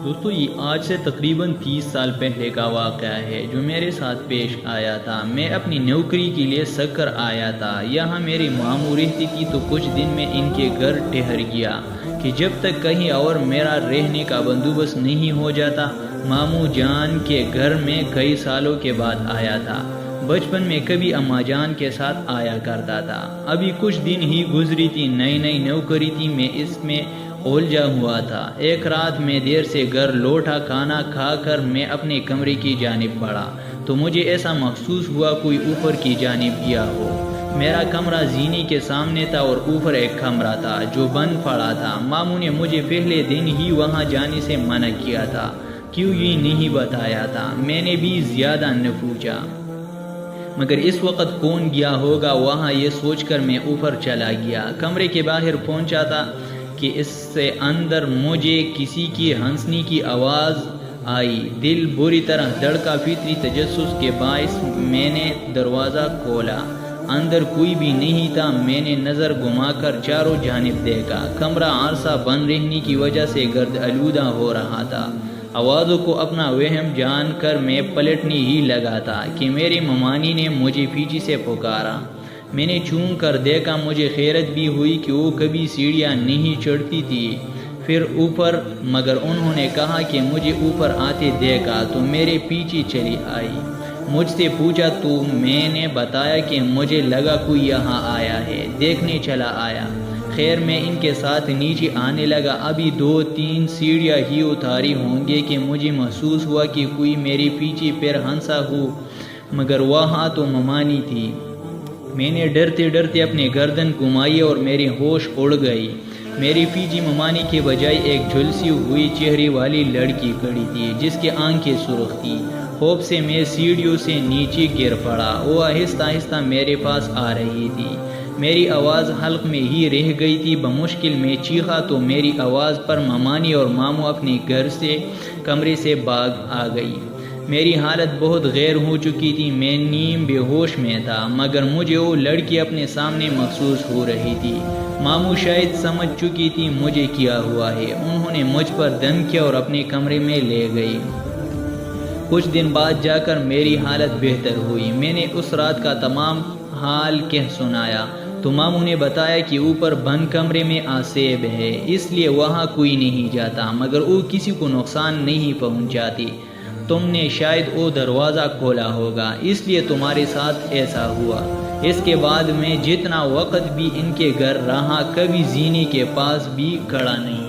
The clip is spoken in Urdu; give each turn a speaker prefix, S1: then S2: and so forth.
S1: دوستو یہ آج سے تقریباً 30 سال پہلے کا واقعہ ہے جو میرے ساتھ پیش آیا تھا۔ میں اپنی نوکری کے لیے سکر آیا تھا۔ یہاں میری ماموں رہتی تھی تو کچھ دن میں ان کے گھر ٹھہر گیا کہ جب تک کہیں اور میرا رہنے کا بندوبست نہیں ہو جاتا۔ ماموں جان کے گھر میں کئی سالوں کے بعد آیا تھا۔ بچپن میں کبھی اماں جان کے ساتھ آیا کرتا تھا۔ ابھی کچھ دن ہی گزری تھی، نئی نوکری تھی، میں اس میں الجھا ہوا تھا۔ ایک رات میں دیر سے گھر لوٹا، کھانا کھا کر میں اپنے کمرے کی جانب بڑھا تو مجھے ایسا محسوس ہوا کوئی اوپر کی جانب گیا ہو۔ میرا کمرہ زینے کے سامنے تھا اور اوپر ایک کمرہ تھا جو بند پڑا تھا۔ ماموں نے مجھے پہلے دن ہی وہاں جانے سے منع کیا تھا، کیوں یہ نہیں بتایا تھا؟ میں نے بھی زیادہ نہ پوچھا، مگر اس وقت کون گیا ہوگا وہاں، یہ سوچ کر میں اوپر چلا گیا۔ کمرے کے باہر پہنچا تھا کہ اس سے اندر مجھے کسی کی ہنسنے کی آواز آئی۔ دل بری طرح دھڑکا۔ فطری تجسس کے باعث میں نے دروازہ کھولا۔ اندر کوئی بھی نہیں تھا۔ میں نے نظر گھما کر چاروں جانب دیکھا۔ کمرہ عرصہ بند رہنے کی وجہ سے گرد آلودہ ہو رہا تھا۔ آوازوں کو اپنا وہم جان کر میں پلٹنے ہی لگا تھا کہ میری ممانی نے مجھے پیچھے سے پکارا۔ میں نے چون کر دیکھا، مجھے حیرت بھی ہوئی کہ وہ کبھی سیڑھیاں نہیں چڑھتی تھی پھر اوپر، مگر انہوں نے کہا کہ مجھے اوپر آتے دیکھا تو میرے پیچھے چلی آئی۔ مجھ سے پوچھا تو میں نے بتایا کہ مجھے لگا کوئی یہاں آیا ہے، دیکھنے چلا آیا۔ خیر میں ان کے ساتھ نیچے آنے لگا۔ ابھی 2-3 سیڑھیاں ہی اتاری ہوں گے کہ مجھے محسوس ہوا کہ کوئی میرے پیچھے پیر ہنسا ہو، مگر وہاں تو ممانی تھی۔ میں نے ڈرتے ڈرتے اپنے گردن گھمائی اور میری ہوش اڑ گئی۔ میری پیچھے ممانی کے بجائے ایک جھلسی ہوئی چہرے والی لڑکی کھڑی تھی جس کی آنکھیں سرخ تھی۔ خوف سے میں سیڑھیوں سے نیچے گر پڑا۔ وہ آہستہ آہستہ میرے پاس آ رہی تھی۔ میری آواز حلق میں ہی رہ گئی تھی۔ بمشکل میں چیخا تو میری آواز پر ممانی اور ماموں اپنے گھر سے کمرے سے بھاگ آ گئی۔ میری حالت بہت غیر ہو چکی تھی۔ میں نیم بے ہوش میں تھا، مگر مجھے وہ لڑکی اپنے سامنے محسوس ہو رہی تھی۔ ماموں شاید سمجھ چکی تھی مجھے کیا ہوا ہے۔ انہوں نے مجھ پر دم کیا اور اپنے کمرے میں لے گئی۔ کچھ دن بعد جا کر میری حالت بہتر ہوئی۔ میں نے اس رات کا تمام حال کہہ سنایا تو ماموں نے بتایا کہ اوپر بند کمرے میں آسیب ہے، اس لیے وہاں کوئی نہیں جاتا، مگر وہ کسی کو نقصان نہیں پہنچاتی۔ تم نے شاید وہ دروازہ کھولا ہوگا، اس لیے تمہارے ساتھ ایسا ہوا۔ اس کے بعد میں جتنا وقت بھی ان کے گھر رہا، کبھی زینے کے پاس بھی کھڑا نہیں۔